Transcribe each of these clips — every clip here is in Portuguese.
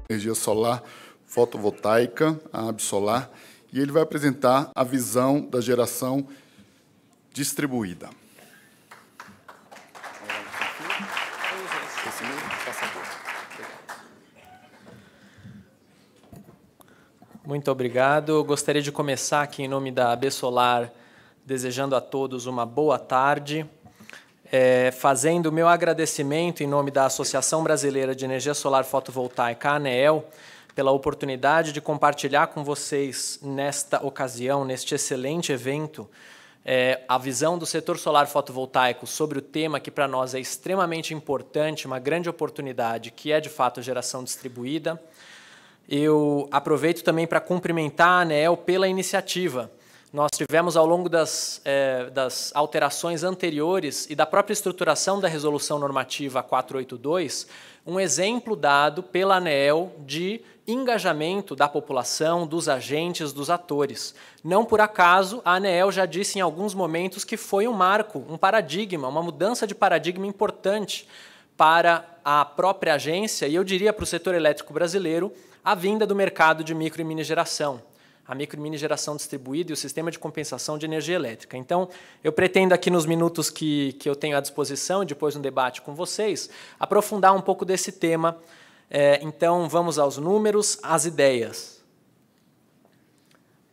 energia solar fotovoltaica, a Absolar, e ele vai apresentar a visão da geração distribuída. Muito obrigado. Eu gostaria de começar aqui em nome da Absolar, desejando a todos uma boa tarde, fazendo o meu agradecimento em nome da Associação Brasileira de Energia Solar Fotovoltaica, a ANEEL, pela oportunidade de compartilhar com vocês, nesta ocasião, neste excelente evento, a visão do setor solar fotovoltaico sobre o tema que para nós é extremamente importante, uma grande oportunidade, que é, de fato, a geração distribuída. Eu aproveito também para cumprimentar a ANEEL pela iniciativa. Nós tivemos, ao longo das alterações anteriores e da própria estruturação da Resolução Normativa 482, um exemplo dado pela ANEEL de engajamento da população, dos agentes, dos atores. Não por acaso, a ANEEL já disse em alguns momentos que foi um marco, um paradigma, uma mudança de paradigma importante para a própria agência e, eu diria, para o setor elétrico brasileiro, a vinda do mercado de micro e mini geração, a micro e mini geração distribuída e o sistema de compensação de energia elétrica. Então, eu pretendo aqui nos minutos que eu tenho à disposição, e depois no debate com vocês, aprofundar um pouco desse tema. Então, vamos aos números, às ideias.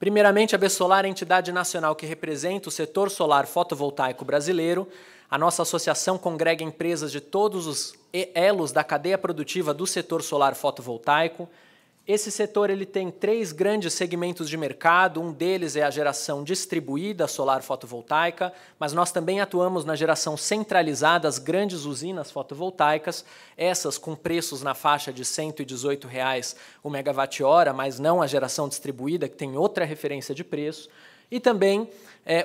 Primeiramente, a Absolar é a entidade nacional que representa o setor solar fotovoltaico brasileiro. A nossa associação congrega empresas de todos os elos da cadeia produtiva do setor solar fotovoltaico. Esse setor ele tem 3 grandes segmentos de mercado, um deles é a geração distribuída solar fotovoltaica, mas nós também atuamos na geração centralizada, as grandes usinas fotovoltaicas, essas com preços na faixa de R$ 118,00 o megawatt-hora, mas não a geração distribuída, que tem outra referência de preço. E também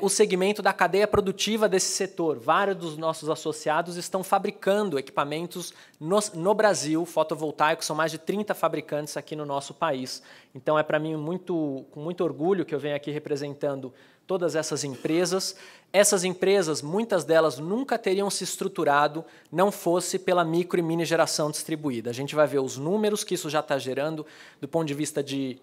o segmento da cadeia produtiva desse setor. Vários dos nossos associados estão fabricando equipamentos no Brasil, fotovoltaicos, são mais de 30 fabricantes aqui no nosso país. Então, é para mim com muito orgulho que eu venho aqui representando todas essas empresas. Essas empresas, muitas delas nunca teriam se estruturado não fosse pela micro e mini geração distribuída. A gente vai ver os números que isso já está gerando do ponto de vista de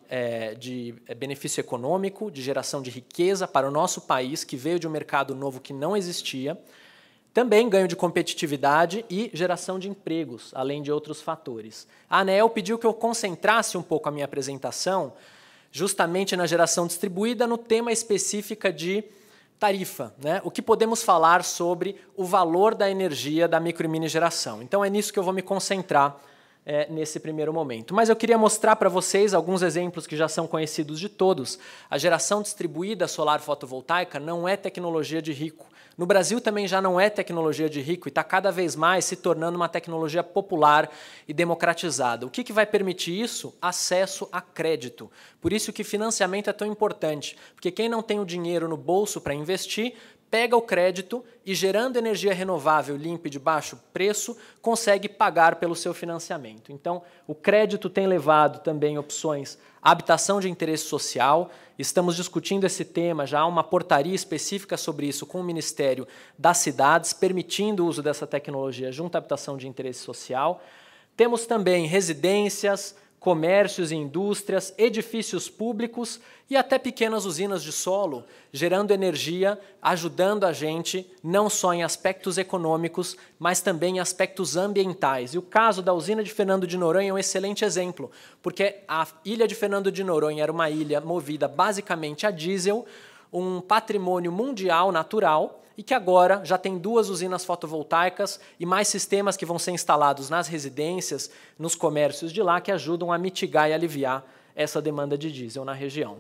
benefício econômico, de geração de riqueza para o nosso país, que veio de um mercado novo que não existia. Também ganho de competitividade e geração de empregos, além de outros fatores. A ANEEL pediu que eu concentrasse um pouco a minha apresentação justamente na geração distribuída, no tema específico de tarifa, né? O que podemos falar sobre o valor da energia da micro e mini geração. Então, é nisso que eu vou me concentrar nesse primeiro momento. Mas eu queria mostrar para vocês alguns exemplos que já são conhecidos de todos. A geração distribuída solar fotovoltaica não é tecnologia de rico. No Brasil também já não é tecnologia de rico e está cada vez mais se tornando uma tecnologia popular e democratizada. O que vai permitir isso? Acesso a crédito. Por isso que financiamento é tão importante, porque quem não tem o dinheiro no bolso para investir, pega o crédito e, gerando energia renovável, limpa e de baixo preço, consegue pagar pelo seu financiamento. Então, o crédito tem levado também opções à habitação de interesse social. Estamos discutindo esse tema, já há uma portaria específica sobre isso com o Ministério das Cidades, permitindo o uso dessa tecnologia junto à habitação de interesse social. Temos também residências, comércios e indústrias, edifícios públicos e até pequenas usinas de solo, gerando energia, ajudando a gente não só em aspectos econômicos, mas também em aspectos ambientais. E o caso da usina de Fernando de Noronha é um excelente exemplo, porque a ilha de Fernando de Noronha era uma ilha movida basicamente a diesel, um patrimônio mundial natural, e que agora já tem 2 usinas fotovoltaicas e mais sistemas que vão ser instalados nas residências, nos comércios de lá, que ajudam a mitigar e aliviar essa demanda de diesel na região.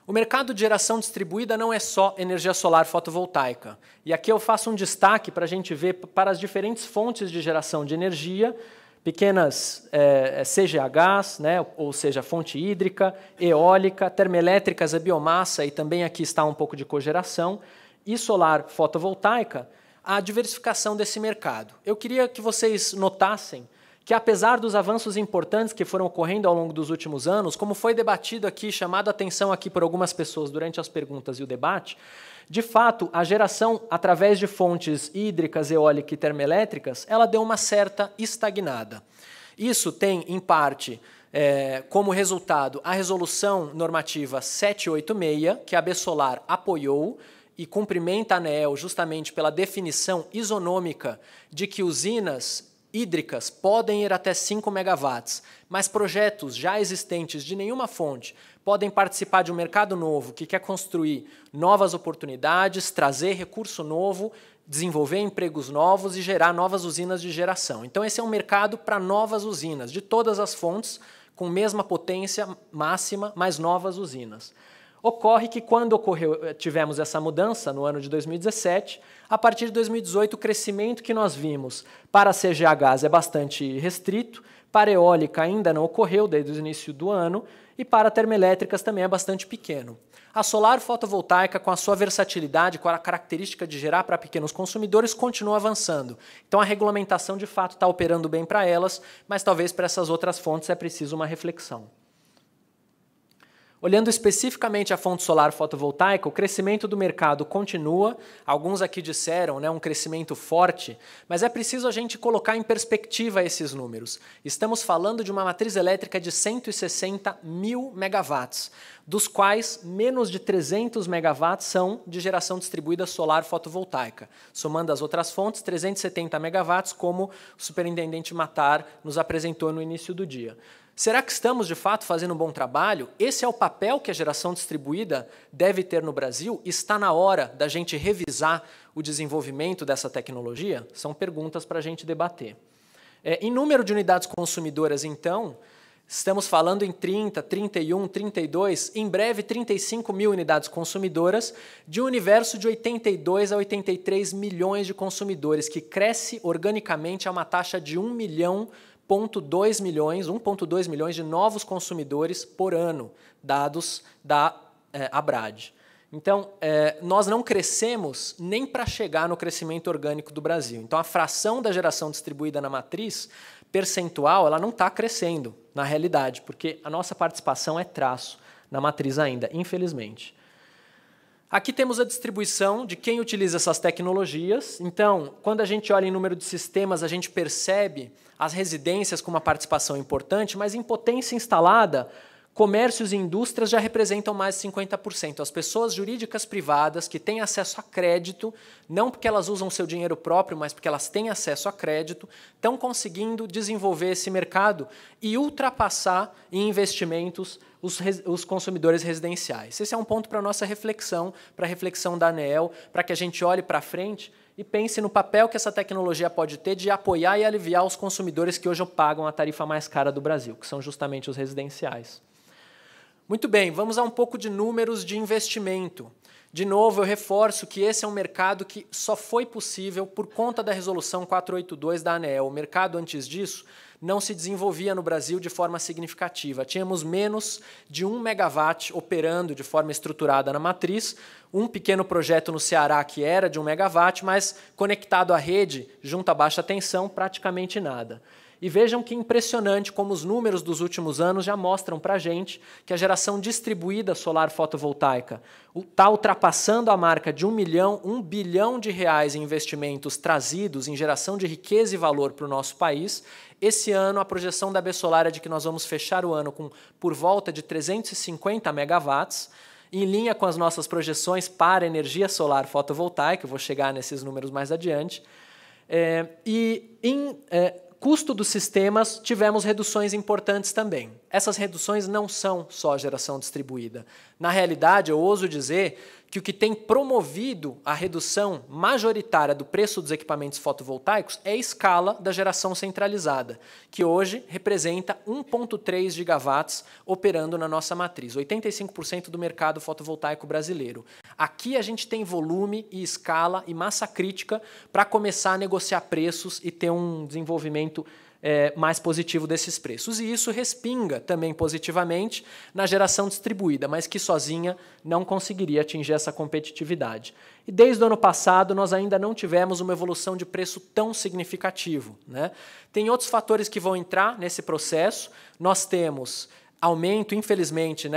O mercado de geração distribuída não é só energia solar fotovoltaica. E aqui eu faço um destaque para a gente ver para as diferentes fontes de geração de energia, pequenas CGHs, né, ou seja, fonte hídrica, eólica, termoelétricas, a biomassa, e também aqui está um pouco de cogeração, e solar fotovoltaica, a diversificação desse mercado. Eu queria que vocês notassem que, apesar dos avanços importantes que foram ocorrendo ao longo dos últimos anos, como foi debatido aqui, chamado a atenção aqui por algumas pessoas durante as perguntas e o debate, de fato, a geração através de fontes hídricas, eólicas e termoelétricas, ela deu uma certa estagnada. Isso tem, em parte, como resultado a Resolução Normativa 786, que a ABSolar apoiou e cumprimenta a ANEEL justamente pela definição isonômica de que usinas hídricas podem ir até 5 megawatts, mas projetos já existentes de nenhuma fonte podem participar de um mercado novo que quer construir novas oportunidades, trazer recurso novo, desenvolver empregos novos e gerar novas usinas de geração. Então, esse é um mercado para novas usinas, de todas as fontes, com mesma potência máxima, mas novas usinas. Ocorre que, quando tivemos essa mudança, no ano de 2017, a partir de 2018, o crescimento que nós vimos para a CGHs é bastante restrito, para a eólica ainda não ocorreu desde o início do ano, e para termoelétricas também é bastante pequeno. A solar fotovoltaica, com a sua versatilidade, com a característica de gerar para pequenos consumidores, continua avançando. Então, a regulamentação, de fato, está operando bem para elas, mas talvez para essas outras fontes é preciso uma reflexão. Olhando especificamente a fonte solar fotovoltaica, o crescimento do mercado continua. Alguns aqui disseram, um crescimento forte, mas é preciso a gente colocar em perspectiva esses números. Estamos falando de uma matriz elétrica de 160 mil megawatts, dos quais menos de 300 megawatts são de geração distribuída solar fotovoltaica. Somando as outras fontes, 370 megawatts, como o superintendente Matar nos apresentou no início do dia. Será que estamos, de fato, fazendo um bom trabalho? Esse é o papel que a geração distribuída deve ter no Brasil? Está na hora da gente revisar o desenvolvimento dessa tecnologia? São perguntas para a gente debater. Em número de unidades consumidoras, então, estamos falando em 30, 31, 32, em breve 35 mil unidades consumidoras, de um universo de 82 a 83 milhões de consumidores, que cresce organicamente a uma taxa de 1,2 milhões de novos consumidores por ano, dados da ABRAD. Então, nós não crescemos nem para chegar no crescimento orgânico do Brasil. Então, a fração da geração distribuída na matriz percentual ela não está crescendo, na realidade, porque a nossa participação é traço na matriz ainda, infelizmente. Aqui temos a distribuição de quem utiliza essas tecnologias. Então, quando a gente olha em número de sistemas, a gente percebe as residências com uma participação importante, mas em potência instalada, comércios e indústrias já representam mais de 50%. As pessoas jurídicas privadas que têm acesso a crédito, não porque elas usam seu dinheiro próprio, mas porque elas têm acesso a crédito, estão conseguindo desenvolver esse mercado e ultrapassar em investimentos os consumidores residenciais. Esse é um ponto para a nossa reflexão, para a reflexão da ANEEL, para que a gente olhe para frente e pense no papel que essa tecnologia pode ter de apoiar e aliviar os consumidores que hoje pagam a tarifa mais cara do Brasil, que são justamente os residenciais. Muito bem, vamos a um pouco de números de investimento. De novo, eu reforço que esse é um mercado que só foi possível por conta da Resolução 482 da ANEEL. O mercado, antes disso, não se desenvolvia no Brasil de forma significativa. Tínhamos menos de 1 megawatt operando de forma estruturada na matriz, um pequeno projeto no Ceará que era de 1 megawatt, mas conectado à rede, junto à baixa tensão, praticamente nada. E vejam que impressionante como os números dos últimos anos já mostram para a gente que a geração distribuída solar fotovoltaica está ultrapassando a marca de 1 bilhão de reais em investimentos trazidos em geração de riqueza e valor para o nosso país. Esse ano, a projeção da ABSolar é de que nós vamos fechar o ano com por volta de 350 megawatts, em linha com as nossas projeções para energia solar fotovoltaica, eu vou chegar nesses números mais adiante, custo dos sistemas, tivemos reduções importantes também. Essas reduções não são só a geração distribuída. Na realidade, eu ouso dizer que o que tem promovido a redução majoritária do preço dos equipamentos fotovoltaicos é a escala da geração centralizada, que hoje representa 1,3 gigawatts operando na nossa matriz, 85% do mercado fotovoltaico brasileiro. Aqui a gente tem volume e escala e massa crítica para começar a negociar preços e ter um desenvolvimento mais positivo desses preços. E isso respinga também positivamente na geração distribuída, mas que sozinha não conseguiria atingir essa competitividade. E desde o ano passado nós ainda não tivemos uma evolução de preço tão significativo, né? Tem outros fatores que vão entrar nesse processo. Nós temos aumento, infelizmente,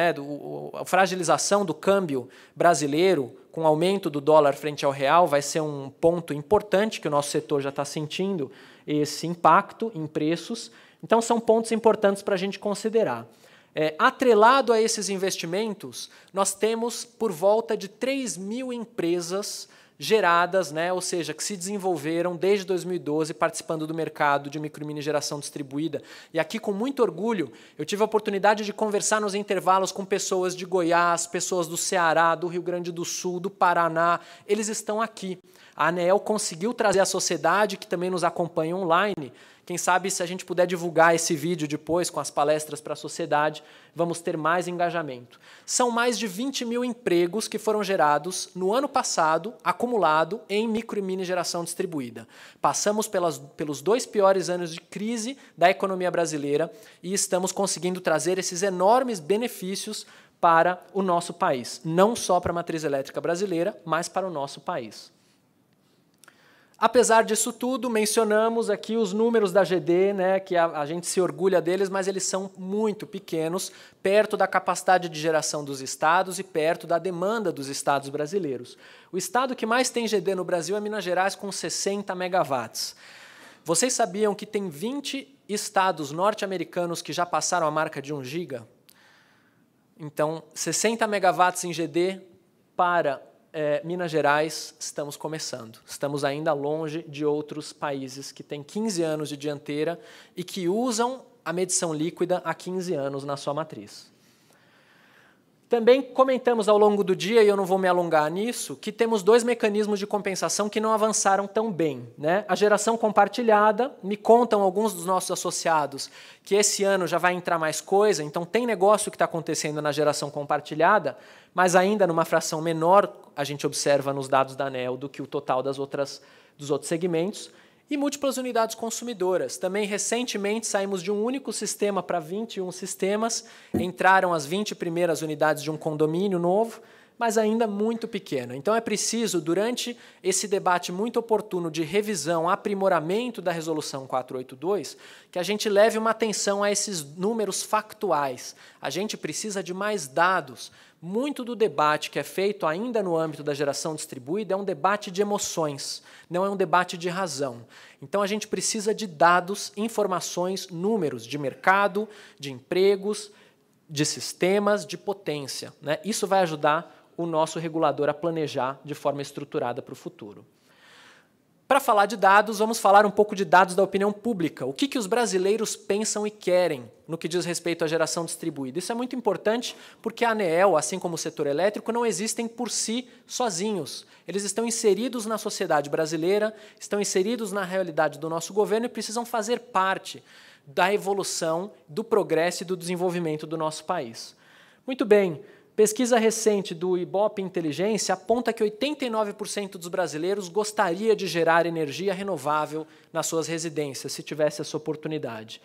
a fragilização do câmbio brasileiro, com o aumento do dólar frente ao real, vai ser um ponto importante que o nosso setor já está sentindo esse impacto em preços. Então, são pontos importantes para a gente considerar. Atrelado a esses investimentos, nós temos por volta de 3.000 empresas geradas, né, ou seja, que se desenvolveram desde 2012 participando do mercado de micro e mini geração distribuída. E aqui, com muito orgulho, eu tive a oportunidade de conversar nos intervalos com pessoas de Goiás, pessoas do Ceará, do Rio Grande do Sul, do Paraná. Eles estão aqui. A ANEEL conseguiu trazer a sociedade, que também nos acompanha online. Quem sabe, se a gente puder divulgar esse vídeo depois com as palestras para a sociedade, vamos ter mais engajamento. São mais de 20.000 empregos que foram gerados no ano passado, acumulado em micro e mini geração distribuída. Passamos pelos 2 piores anos de crise da economia brasileira e estamos conseguindo trazer esses enormes benefícios para o nosso país. Não só para a matriz elétrica brasileira, mas para o nosso país. Apesar disso tudo, mencionamos aqui os números da GD, né, que a gente se orgulha deles, mas eles são muito pequenos, perto da capacidade de geração dos estados e perto da demanda dos estados brasileiros. O estado que mais tem GD no Brasil é Minas Gerais, com 60 megawatts. Vocês sabiam que tem 20 estados norte-americanos que já passaram a marca de 1 giga? Então, 60 megawatts em GD para Minas Gerais, estamos começando. Estamos ainda longe de outros países que têm 15 anos de dianteira e que usam a medição líquida há 15 anos na sua matriz. Também comentamos ao longo do dia, e eu não vou me alongar nisso, que temos 2 mecanismos de compensação que não avançaram tão bem, né? A geração compartilhada, me contam alguns dos nossos associados que esse ano já vai entrar mais coisa, então tem negócio que está acontecendo na geração compartilhada, mas ainda numa fração menor, a gente observa nos dados da ANEEL, do que o total dos outros segmentos. E múltiplas unidades consumidoras. Também, recentemente, saímos de um único sistema para 21 sistemas, entraram as 20 primeiras unidades de um condomínio novo, mas ainda muito pequena. Então, é preciso, durante esse debate muito oportuno de revisão, aprimoramento da Resolução 482, que a gente leve uma atenção a esses números factuais. A gente precisa de mais dados. Muito do debate que é feito ainda no âmbito da geração distribuída é um debate de emoções, não é um debate de razão. Então, a gente precisa de dados, informações, números de mercado, de empregos, de sistemas, de potência, né? Isso vai ajudar o nosso regulador a planejar de forma estruturada para o futuro. Para falar de dados, vamos falar um pouco de dados da opinião pública. O que os brasileiros pensam e querem no que diz respeito à geração distribuída? Isso é muito importante porque a ANEEL, assim como o setor elétrico, não existem por si sozinhos. Eles estão inseridos na sociedade brasileira, estão inseridos na realidade do nosso governo e precisam fazer parte da evolução, do progresso e do desenvolvimento do nosso país. Muito bem. Pesquisa recente do Ibope Inteligência aponta que 89% dos brasileiros gostaria de gerar energia renovável nas suas residências, se tivesse essa oportunidade.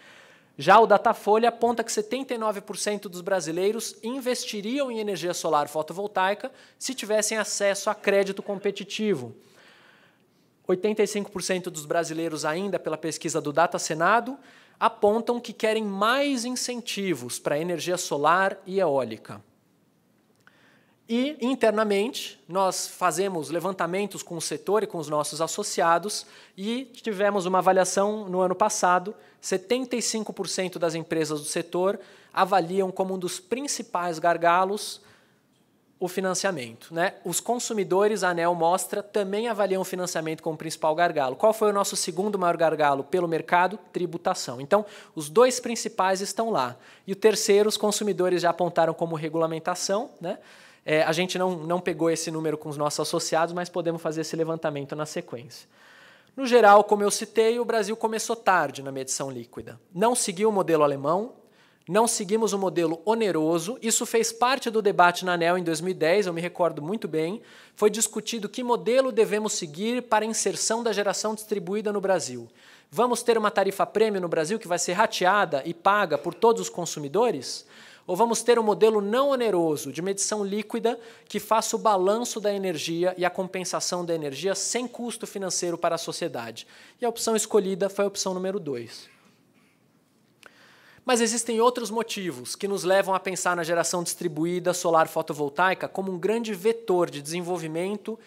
Já o Datafolha aponta que 79% dos brasileiros investiriam em energia solar fotovoltaica se tivessem acesso a crédito competitivo. 85% dos brasileiros, ainda pela pesquisa do Data Senado, apontam que querem mais incentivos para energia solar e eólica. E, internamente, nós fazemos levantamentos com o setor e com os nossos associados e tivemos uma avaliação no ano passado, 75% das empresas do setor avaliam como um dos principais gargalos o financiamento, né? Os consumidores, a ANEEL mostra, também avaliam o financiamento como principal gargalo. Qual foi o nosso segundo maior gargalo pelo mercado? Tributação. Então, os 2 principais estão lá. E o terceiro, os consumidores já apontaram como regulamentação, né? A gente não pegou esse número com os nossos associados, mas podemos fazer esse levantamento na sequência. No geral, como eu citei, o Brasil começou tarde na medição líquida. Não seguiu o modelo alemão, não seguimos o modelo oneroso. Isso fez parte do debate na ANEEL em 2010, eu me recordo muito bem. Foi discutido que modelo devemos seguir para a inserção da geração distribuída no Brasil. Vamos ter uma tarifa prêmio no Brasil que vai ser rateada e paga por todos os consumidores? Ou vamos ter um modelo não oneroso, de medição líquida, que faça o balanço da energia e a compensação da energia sem custo financeiro para a sociedade? E a opção escolhida foi a opção número 2. Mas existem outros motivos que nos levam a pensar na geração distribuída solar fotovoltaica como um grande vetor de desenvolvimento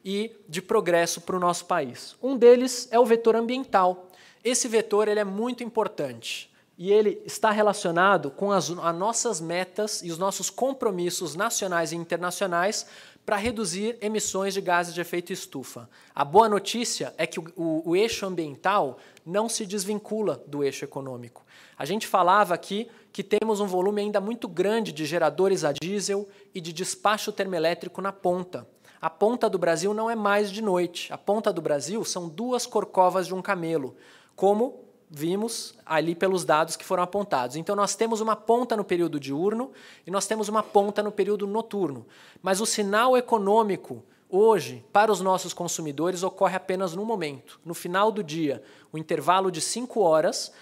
e de progresso para o nosso país. Um deles é o vetor ambiental. Esse vetor ele é muito importante e ele está relacionado com as nossas metas e os nossos compromissos nacionais e internacionais para reduzir emissões de gases de efeito estufa. A boa notícia é que o eixo ambiental não se desvincula do eixo econômico. A gente falava aqui que temos um volume ainda muito grande de geradores a diesel e de despacho termoelétrico na ponta. A ponta do Brasil não é mais de noite. A ponta do Brasil são 2 corcovas de um camelo, como vimos ali pelos dados que foram apontados. Então, nós temos uma ponta no período diurno e nós temos uma ponta no período noturno. Mas o sinal econômico, hoje, para os nossos consumidores, ocorre apenas no momento. No final do dia, o intervalo de 5 horas.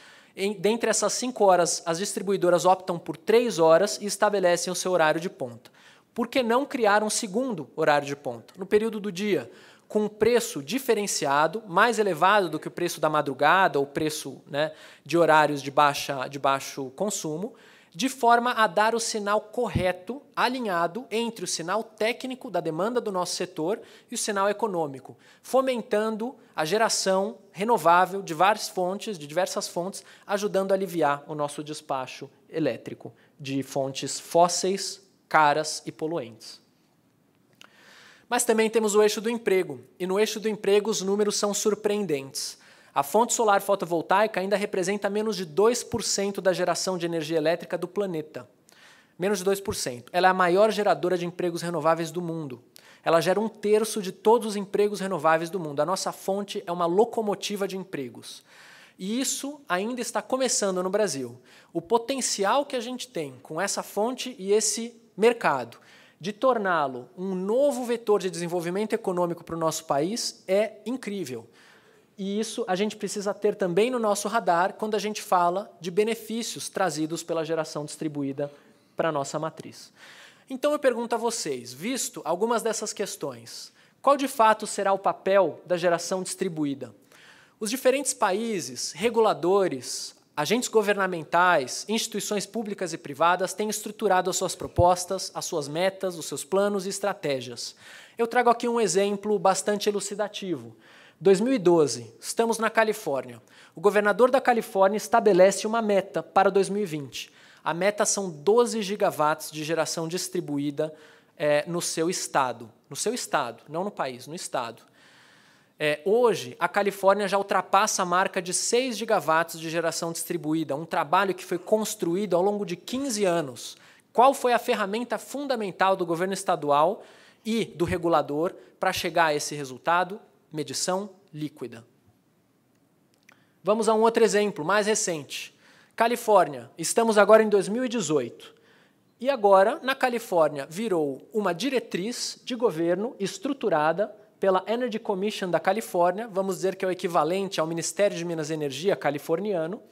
Dentre essas 5 horas, as distribuidoras optam por 3 horas e estabelecem o seu horário de ponta. Por que não criar um segundo horário de ponta? No período do dia, com um preço diferenciado, mais elevado do que o preço da madrugada ou preço, né, de horários de baixo consumo, de forma a dar o sinal correto, alinhado entre o sinal técnico da demanda do nosso setor e o sinal econômico, fomentando a geração renovável de diversas fontes, ajudando a aliviar o nosso despacho elétrico de fontes fósseis, caras e poluentes. Mas também temos o eixo do emprego, e no eixo do emprego os números são surpreendentes. A fonte solar fotovoltaica ainda representa menos de 2% da geração de energia elétrica do planeta. Menos de 2%. Ela é a maior geradora de empregos renováveis do mundo. Ela gera 1/3 de todos os empregos renováveis do mundo. A nossa fonte é uma locomotiva de empregos. E isso ainda está começando no Brasil. O potencial que a gente tem com essa fonte e esse mercado de torná-lo um novo vetor de desenvolvimento econômico para o nosso país é incrível. E isso a gente precisa ter também no nosso radar quando a gente fala de benefícios trazidos pela geração distribuída para a nossa matriz. Então eu pergunto a vocês, visto algumas dessas questões, qual de fato será o papel da geração distribuída? Os diferentes países, reguladores, agentes governamentais, instituições públicas e privadas têm estruturado as suas propostas, as suas metas, os seus planos e estratégias. Eu trago aqui um exemplo bastante elucidativo. 2012, estamos na Califórnia. O governador da Califórnia estabelece uma meta para 2020. A meta são 12 gigawatts de geração distribuída no seu estado. No seu estado, não no país, no estado. Hoje, a Califórnia já ultrapassa a marca de 6 gigawatts de geração distribuída, um trabalho que foi construído ao longo de 15 anos. Qual foi a ferramenta fundamental do governo estadual e do regulador para chegar a esse resultado? Medição líquida. Vamos a um outro exemplo, mais recente. Califórnia, estamos agora em 2018. E agora, na Califórnia, virou uma diretriz de governo estruturada pela Energy Commission da Califórnia, vamos dizer que é o equivalente ao Ministério de Minas e Energia californiano,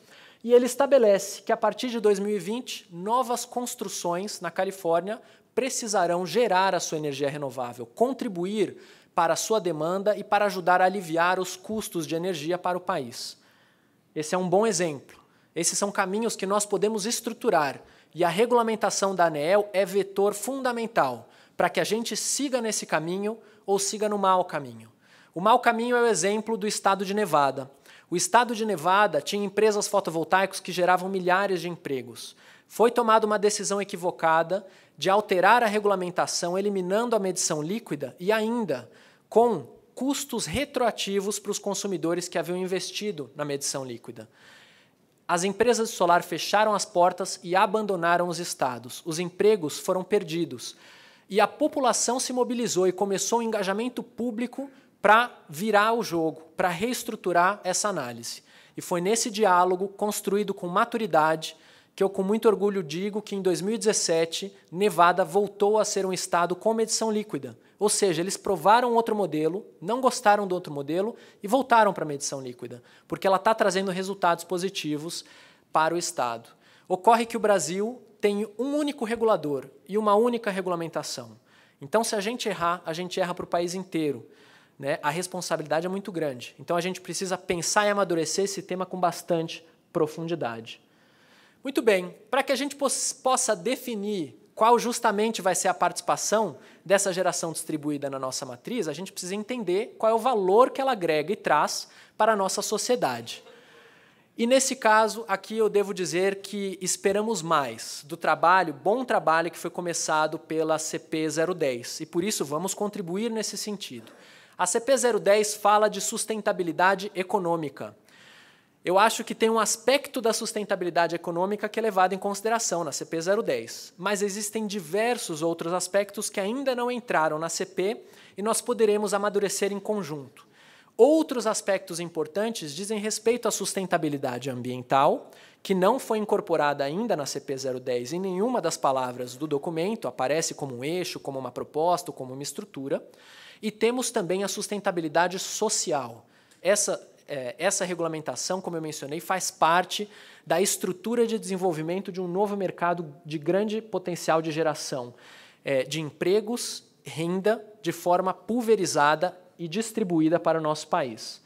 e ele estabelece que, a partir de 2020, novas construções na Califórnia precisarão gerar a sua energia renovável, contribuir para a sua demanda e para ajudar a aliviar os custos de energia para o país. Esse é um bom exemplo. Esses são caminhos que nós podemos estruturar, e a regulamentação da ANEEL é vetor fundamental para que a gente siga nesse caminho ou siga no mau caminho. O mau caminho é o exemplo do estado de Nevada. O estado de Nevada tinha empresas fotovoltaicas que geravam milhares de empregos. Foi tomada uma decisão equivocada de alterar a regulamentação, eliminando a medição líquida e ainda com custos retroativos para os consumidores que haviam investido na medição líquida. As empresas de solar fecharam as portas e abandonaram os estados. Os empregos foram perdidos. E a população se mobilizou e começou um engajamento público para virar o jogo, para reestruturar essa análise. E foi nesse diálogo, construído com maturidade, que eu com muito orgulho digo que em 2017, Nevada voltou a ser um estado com medição líquida. Ou seja, eles provaram outro modelo, não gostaram do outro modelo e voltaram para a medição líquida, porque ela está trazendo resultados positivos para o estado. Ocorre que o Brasil tem um único regulador e uma única regulamentação. Então, se a gente erra para o país inteiro. Né? A responsabilidade é muito grande. Então, a gente precisa pensar e amadurecer esse tema com bastante profundidade. Muito bem, para que a gente possa definir qual justamente vai ser a participação dessa geração distribuída na nossa matriz, a gente precisa entender qual é o valor que ela agrega e traz para a nossa sociedade. E nesse caso, aqui eu devo dizer que esperamos mais do trabalho, bom trabalho que foi começado pela CP 010, e por isso vamos contribuir nesse sentido. A CP 010 fala de sustentabilidade econômica. Eu acho que tem um aspecto da sustentabilidade econômica que é levado em consideração na CP 010, mas existem diversos outros aspectos que ainda não entraram na CP e nós poderemos amadurecer em conjunto. Outros aspectos importantes dizem respeito à sustentabilidade ambiental, que não foi incorporada ainda na CP 010 em nenhuma das palavras do documento, aparece como um eixo, como uma proposta, como uma estrutura. E temos também a sustentabilidade social. Essa regulamentação, como eu mencionei, faz parte da estrutura de desenvolvimento de um novo mercado de grande potencial de geração de empregos, renda, de forma pulverizada e distribuída para o nosso país.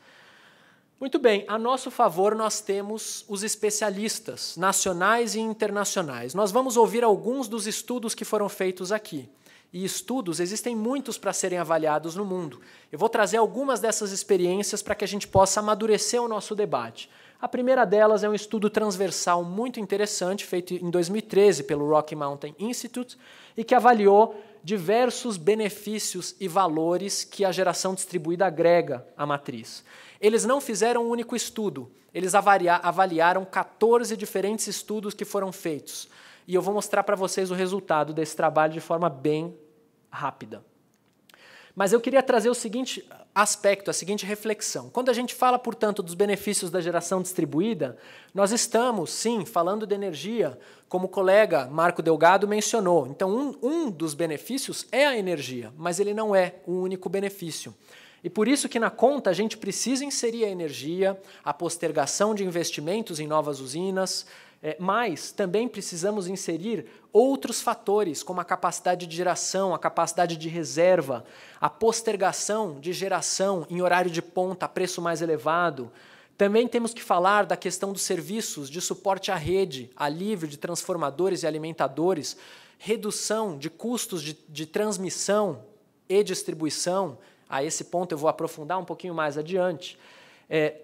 Muito bem, a nosso favor nós temos os especialistas nacionais e internacionais. Nós vamos ouvir alguns dos estudos que foram feitos aqui. E estudos, existem muitos para serem avaliados no mundo. Eu vou trazer algumas dessas experiências para que a gente possa amadurecer o nosso debate. A primeira delas é um estudo transversal muito interessante, feito em 2013 pelo Rocky Mountain Institute, e que avaliou diversos benefícios e valores que a geração distribuída agrega à matriz. Eles não fizeram um único estudo, eles avaliaram 14 diferentes estudos que foram feitos. E eu vou mostrar para vocês o resultado desse trabalho de forma bem rápida. Mas eu queria trazer o seguinte aspecto, a seguinte reflexão. Quando a gente fala, portanto, dos benefícios da geração distribuída, nós estamos, sim, falando de energia, como o colega Marco Delgado mencionou. Então, um dos benefícios é a energia, mas ele não é o único benefício. E por isso que na conta a gente precisa inserir a energia, a postergação de investimentos em novas usinas, mas também precisamos inserir outros fatores, como a capacidade de geração, a capacidade de reserva, a postergação de geração em horário de ponta a preço mais elevado. Também temos que falar da questão dos serviços de suporte à rede, alívio de transformadores e alimentadores, redução de custos de transmissão e distribuição. A esse ponto eu vou aprofundar um pouquinho mais adiante.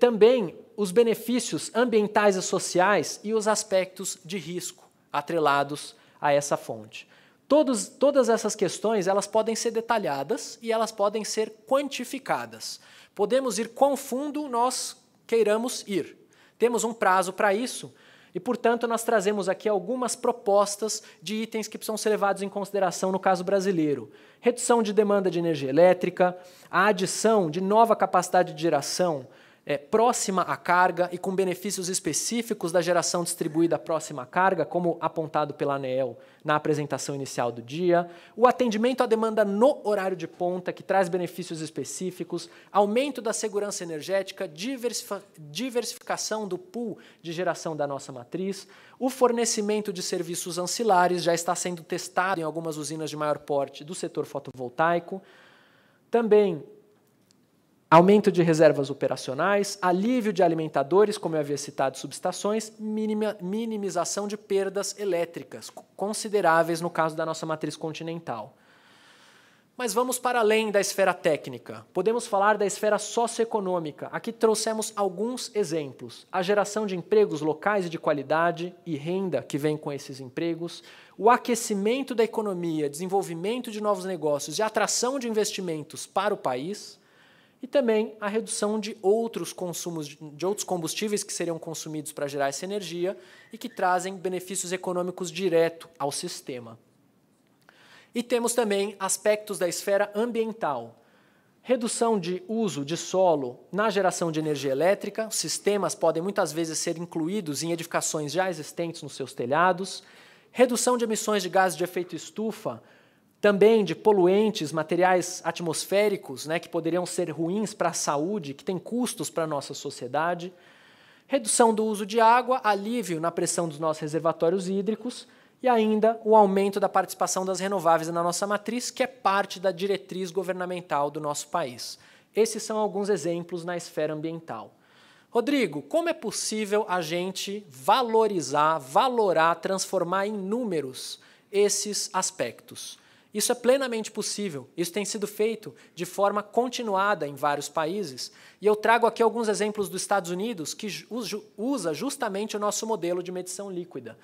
Também os benefícios ambientais e sociais e os aspectos de risco atrelados a essa fonte. Todas essas questões elas podem ser detalhadas e elas podem ser quantificadas. Podemos ir quão fundo nós queiramos ir. Temos um prazo para isso e, portanto, nós trazemos aqui algumas propostas de itens que precisam ser levados em consideração no caso brasileiro. Redução de demanda de energia elétrica, a adição de nova capacidade de geração próxima à carga e com benefícios específicos da geração distribuída próxima à carga, como apontado pela ANEEL na apresentação inicial do dia, o atendimento à demanda no horário de ponta, que traz benefícios específicos, aumento da segurança energética, diversificação do pool de geração da nossa matriz, o fornecimento de serviços ancilares, já está sendo testado em algumas usinas de maior porte do setor fotovoltaico, também aumento de reservas operacionais, alívio de alimentadores, como eu havia citado, subestações, minimização de perdas elétricas, consideráveis no caso da nossa matriz continental. Mas vamos para além da esfera técnica. Podemos falar da esfera socioeconômica. Aqui trouxemos alguns exemplos. A geração de empregos locais e de qualidade e renda que vem com esses empregos, o aquecimento da economia, desenvolvimento de novos negócios e atração de investimentos para o país, e também a redução de outros combustíveis que seriam consumidos para gerar essa energia e que trazem benefícios econômicos direto ao sistema. E temos também aspectos da esfera ambiental. Redução de uso de solo na geração de energia elétrica. Sistemas podem muitas vezes ser incluídos em edificações já existentes nos seus telhados. Redução de emissões de gases de efeito estufa, também de poluentes, materiais atmosféricos, que poderiam ser ruins para a saúde, que têm custos para a nossa sociedade. Redução do uso de água, alívio na pressão dos nossos reservatórios hídricos e ainda o aumento da participação das renováveis na nossa matriz, que é parte da diretriz governamental do nosso país. Esses são alguns exemplos na esfera ambiental. Rodrigo, como é possível a gente valorar, transformar em números esses aspectos? Isso é plenamente possível. Isso tem sido feito de forma continuada em vários países. E eu trago aqui alguns exemplos dos Estados Unidos que usa justamente o nosso modelo de medição líquida.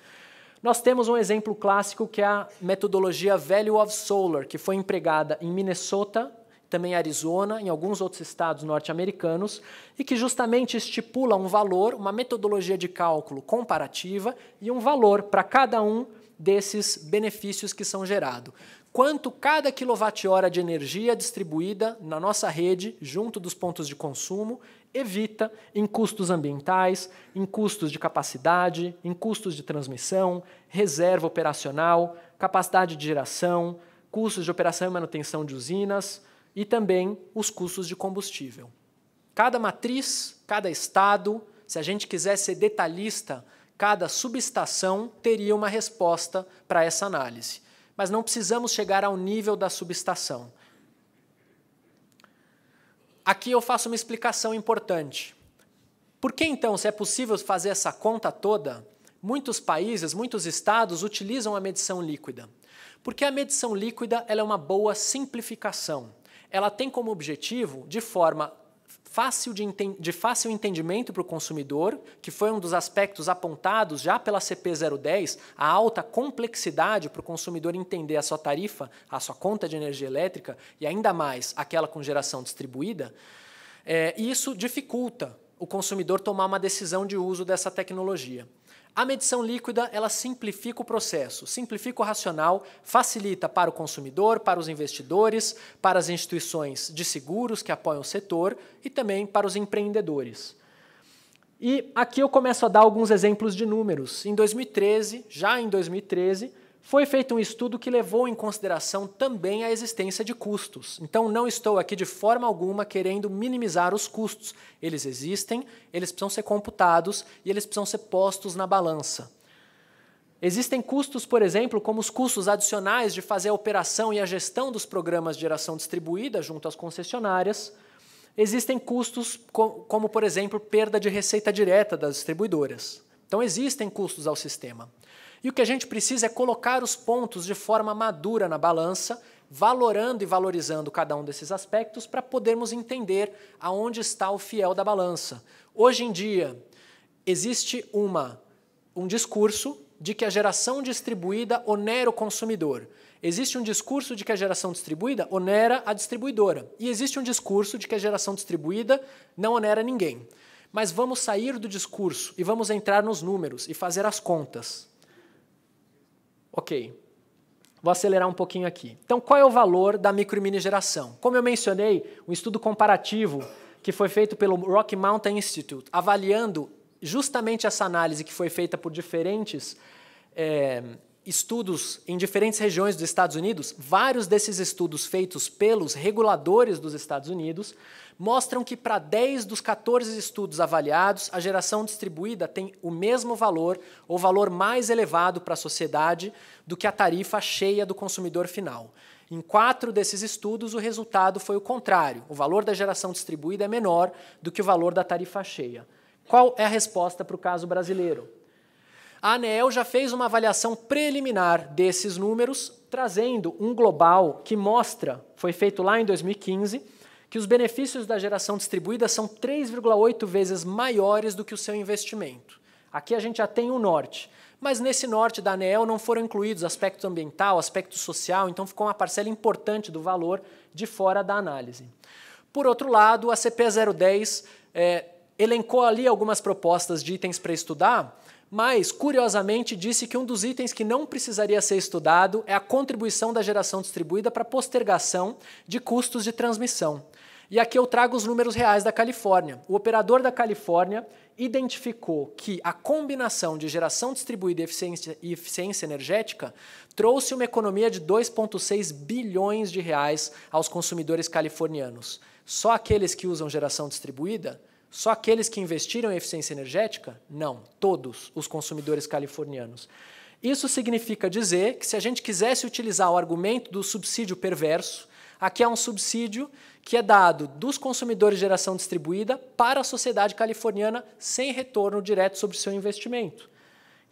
Nós temos um exemplo clássico que é a metodologia Value of Solar, que foi empregada em Minnesota, também Arizona, em alguns outros estados norte-americanos, e que justamente estipula um valor, uma metodologia de cálculo comparativa e um valor para cada um desses benefícios que são gerados. Quanto cada quilowatt-hora de energia distribuída na nossa rede, junto dos pontos de consumo, evita em custos ambientais, em custos de capacidade, em custos de transmissão, reserva operacional, capacidade de geração, custos de operação e manutenção de usinas e também os custos de combustível. Cada matriz, cada estado, se a gente quiser ser detalhista, cada subestação teria uma resposta para essa análise. Mas não precisamos chegar ao nível da subestação. Aqui eu faço uma explicação importante. Por que, então, se é possível fazer essa conta toda, muitos países, muitos estados utilizam a medição líquida? Porque a medição líquida ela é uma boa simplificação. Ela tem como objetivo, de forma de fácil entendimento para o consumidor, que foi um dos aspectos apontados já pela CP 010, a alta complexidade para o consumidor entender a sua tarifa, a sua conta de energia elétrica, e ainda mais aquela com geração distribuída, e isso dificulta o consumidor tomar uma decisão de uso dessa tecnologia. A medição líquida ela simplifica o processo, simplifica o racional, facilita para o consumidor, para os investidores, para as instituições de seguros que apoiam o setor e também para os empreendedores. E aqui eu começo a dar alguns exemplos de números. Já em 2013, foi feito um estudo que levou em consideração também a existência de custos. Então, não estou aqui de forma alguma querendo minimizar os custos. Eles existem, eles precisam ser computados e eles precisam ser postos na balança. Existem custos, por exemplo, como os custos adicionais de fazer a operação e a gestão dos programas de geração distribuída junto às concessionárias. Existem custos como, por exemplo, perda de receita direta das distribuidoras. Então, existem custos ao sistema. E o que a gente precisa é colocar os pontos de forma madura na balança, valorando e valorizando cada um desses aspectos para podermos entender aonde está o fiel da balança. Hoje em dia, existe um discurso de que a geração distribuída onera o consumidor. Existe um discurso de que a geração distribuída onera a distribuidora. E existe um discurso de que a geração distribuída não onera ninguém. Mas vamos sair do discurso e vamos entrar nos números e fazer as contas. Ok, vou acelerar um pouquinho aqui. Então, qual é o valor da micro e mini geração? Como eu mencionei, um estudo comparativo que foi feito pelo Rocky Mountain Institute, avaliando justamente essa análise que foi feita por diferentes estudos em diferentes regiões dos Estados Unidos, vários desses estudos feitos pelos reguladores dos Estados Unidos mostram que para 10 dos 14 estudos avaliados, a geração distribuída tem o mesmo valor ou valor mais elevado para a sociedade do que a tarifa cheia do consumidor final. Em 4 desses estudos, o resultado foi o contrário. O valor da geração distribuída é menor do que o valor da tarifa cheia. Qual é a resposta para o caso brasileiro? A ANEEL já fez uma avaliação preliminar desses números, trazendo um global que mostra, foi feito lá em 2015, que os benefícios da geração distribuída são 3,8 vezes maiores do que o seu investimento. Aqui a gente já tem um norte, mas nesse norte da ANEEL não foram incluídos aspecto ambiental, aspecto social, então ficou uma parcela importante do valor de fora da análise. Por outro lado, a CP 010 elencou ali algumas propostas de itens para estudar, mas, curiosamente, disse que um dos itens que não precisaria ser estudado é a contribuição da geração distribuída para a postergação de custos de transmissão. E aqui eu trago os números reais da Califórnia. O operador da Califórnia identificou que a combinação de geração distribuída e eficiência energética trouxe uma economia de 2,6 bilhões de reais aos consumidores californianos. Só aqueles que usam geração distribuída? Só aqueles que investiram em eficiência energética? Não, todos os consumidores californianos. Isso significa dizer que se a gente quisesse utilizar o argumento do subsídio perverso, aqui é um subsídio que é dado dos consumidores de geração distribuída para a sociedade californiana sem retorno direto sobre o seu investimento.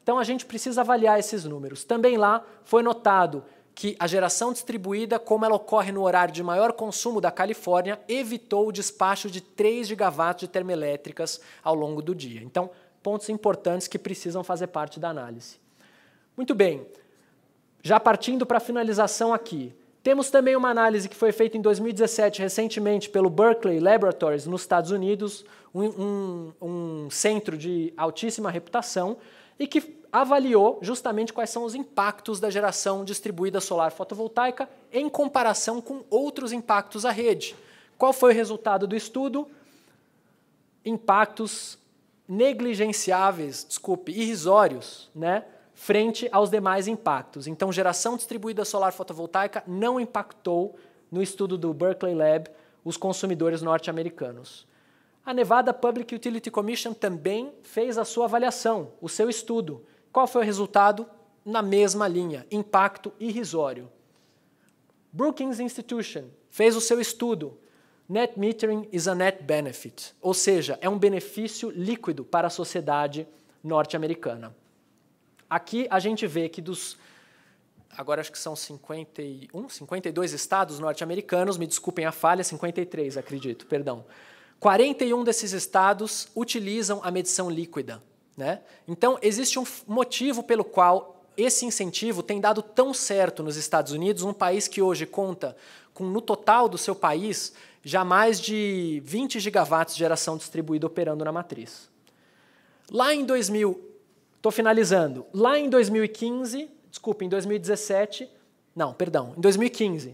Então a gente precisa avaliar esses números. Também lá foi notado que a geração distribuída, como ela ocorre no horário de maior consumo da Califórnia, evitou o despacho de 3 gigawatts de termoelétricas ao longo do dia. Então, pontos importantes que precisam fazer parte da análise. Muito bem, já partindo para a finalização aqui, temos também uma análise que foi feita em 2017, recentemente, pelo Berkeley Laboratories, nos Estados Unidos, um centro de altíssima reputação, e que avaliou justamente quais são os impactos da geração distribuída solar fotovoltaica em comparação com outros impactos à rede. Qual foi o resultado do estudo? Impactos negligenciáveis, irrisórios, né? Frente aos demais impactos. Então, geração distribuída solar fotovoltaica não impactou, no estudo do Berkeley Lab, os consumidores norte-americanos. A Nevada Public Utility Commission também fez a sua avaliação, o seu estudo. Qual foi o resultado? Na mesma linha, impacto irrisório. Brookings Institution fez o seu estudo. Net metering is a net benefit, ou seja, é um benefício líquido para a sociedade norte-americana. Aqui a gente vê que agora acho que são 52 estados norte-americanos, me desculpem a falha, 53, acredito, perdão. 41 desses estados utilizam a medição líquida, né? Então, existe um motivo pelo qual esse incentivo tem dado tão certo nos Estados Unidos, um país que hoje conta com, no total do seu país, já mais de 20 gigawatts de geração distribuída operando na matriz. Lá em 2015,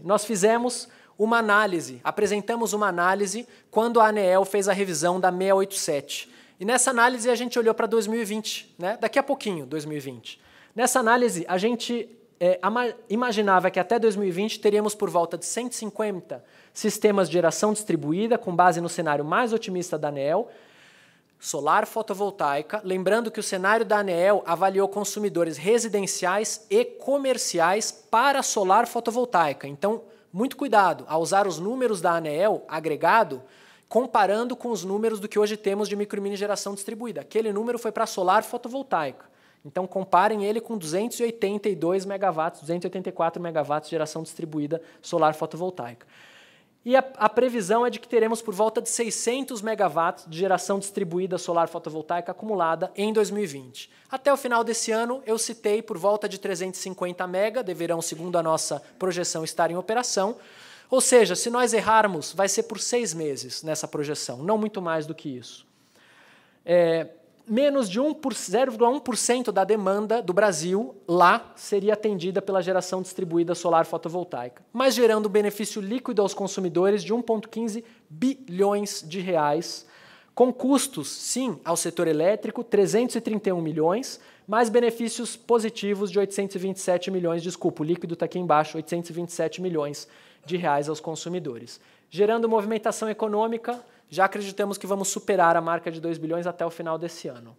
nós fizemos uma análise, apresentamos uma análise quando a ANEEL fez a revisão da 687. E nessa análise a gente olhou para 2020, né? Daqui a pouquinho, 2020. Nessa análise, a gente imaginava que até 2020 teríamos por volta de 150 sistemas de geração distribuída, com base no cenário mais otimista da ANEEL, solar fotovoltaica, lembrando que o cenário da ANEEL avaliou consumidores residenciais e comerciais para solar fotovoltaica. Então, muito cuidado ao usar os números da ANEEL agregado, comparando com os números do que hoje temos de micro e mini geração distribuída. Aquele número foi para solar fotovoltaica. Então, comparem ele com 282 megawatts, 284 megawatts de geração distribuída solar fotovoltaica. E a previsão é de que teremos por volta de 600 megawatts de geração distribuída solar fotovoltaica acumulada em 2020. Até o final desse ano, eu citei por volta de 350 mega, deverão, segundo a nossa projeção, estar em operação. Ou seja, se nós errarmos, vai ser por 6 meses nessa projeção, não muito mais do que isso. Menos de 0,1% da demanda do Brasil lá seria atendida pela geração distribuída solar fotovoltaica, mas gerando benefício líquido aos consumidores de 1,15 bilhões de reais, com custos, sim, ao setor elétrico, 331 milhões, mais benefícios positivos de 827 milhões, desculpa, o líquido está aqui embaixo, 827 milhões de reais aos consumidores. Gerando movimentação econômica, já acreditamos que vamos superar a marca de 2 bilhões até o final desse ano.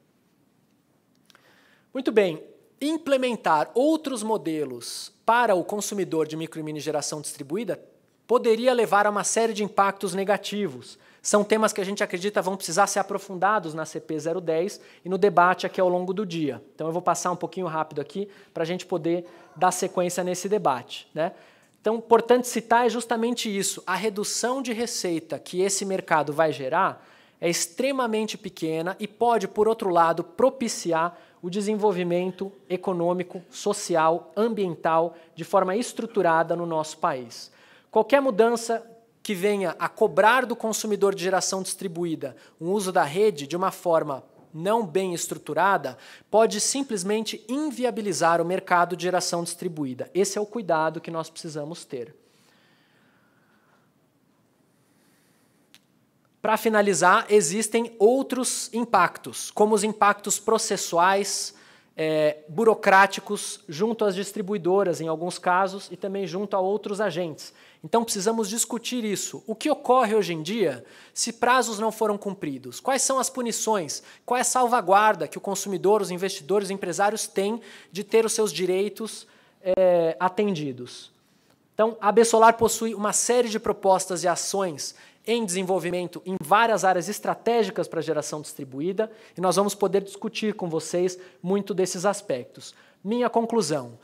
Muito bem, implementar outros modelos para o consumidor de micro e mini geração distribuída poderia levar a uma série de impactos negativos. São temas que a gente acredita vão precisar ser aprofundados na CP 010 e no debate aqui ao longo do dia. Então eu vou passar um pouquinho rápido aqui para a gente poder dar sequência nesse debate, né? Então, importante citar é justamente isso. A redução de receita que esse mercado vai gerar é extremamente pequena e pode, por outro lado, propiciar o desenvolvimento econômico, social, ambiental, de forma estruturada no nosso país. Qualquer mudança que venha a cobrar do consumidor de geração distribuída um uso da rede de uma forma não bem estruturada, pode simplesmente inviabilizar o mercado de geração distribuída. Esse é o cuidado que nós precisamos ter. Para finalizar, existem outros impactos, como os impactos processuais, burocráticos, junto às distribuidoras, em alguns casos, e também junto a outros agentes. Então, precisamos discutir isso. O que ocorre hoje em dia se prazos não foram cumpridos? Quais são as punições? Qual é a salvaguarda que o consumidor, os investidores, os empresários têm de ter os seus direitos atendidos? Então, a AB Solar possui uma série de propostas e ações em desenvolvimento em várias áreas estratégicas para a geração distribuída, e nós vamos poder discutir com vocês muito desses aspectos. Minha conclusão: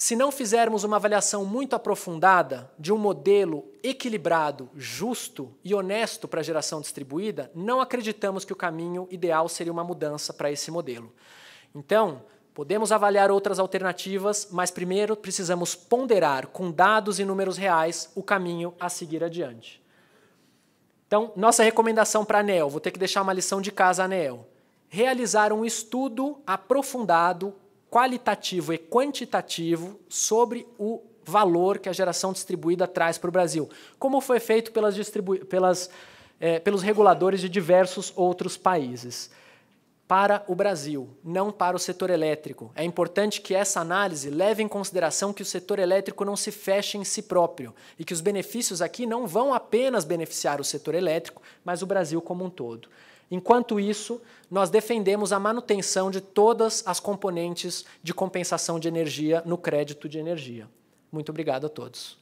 Se não fizermos uma avaliação muito aprofundada de um modelo equilibrado, justo e honesto para a geração distribuída, não acreditamos que o caminho ideal seria uma mudança para esse modelo. Então, podemos avaliar outras alternativas, mas primeiro precisamos ponderar com dados e números reais o caminho a seguir adiante. Então, nossa recomendação para a ANEEL, vou ter que deixar uma lição de casa à ANEEL, realizar um estudo aprofundado, qualitativo e quantitativo sobre o valor que a geração distribuída traz para o Brasil, como foi feito pelos reguladores de diversos outros países. Para o Brasil, não para o setor elétrico. É importante que essa análise leve em consideração que o setor elétrico não se feche em si próprio e que os benefícios aqui não vão apenas beneficiar o setor elétrico, mas o Brasil como um todo. Enquanto isso, nós defendemos a manutenção de todas as componentes de compensação de energia no crédito de energia. Muito obrigado a todos.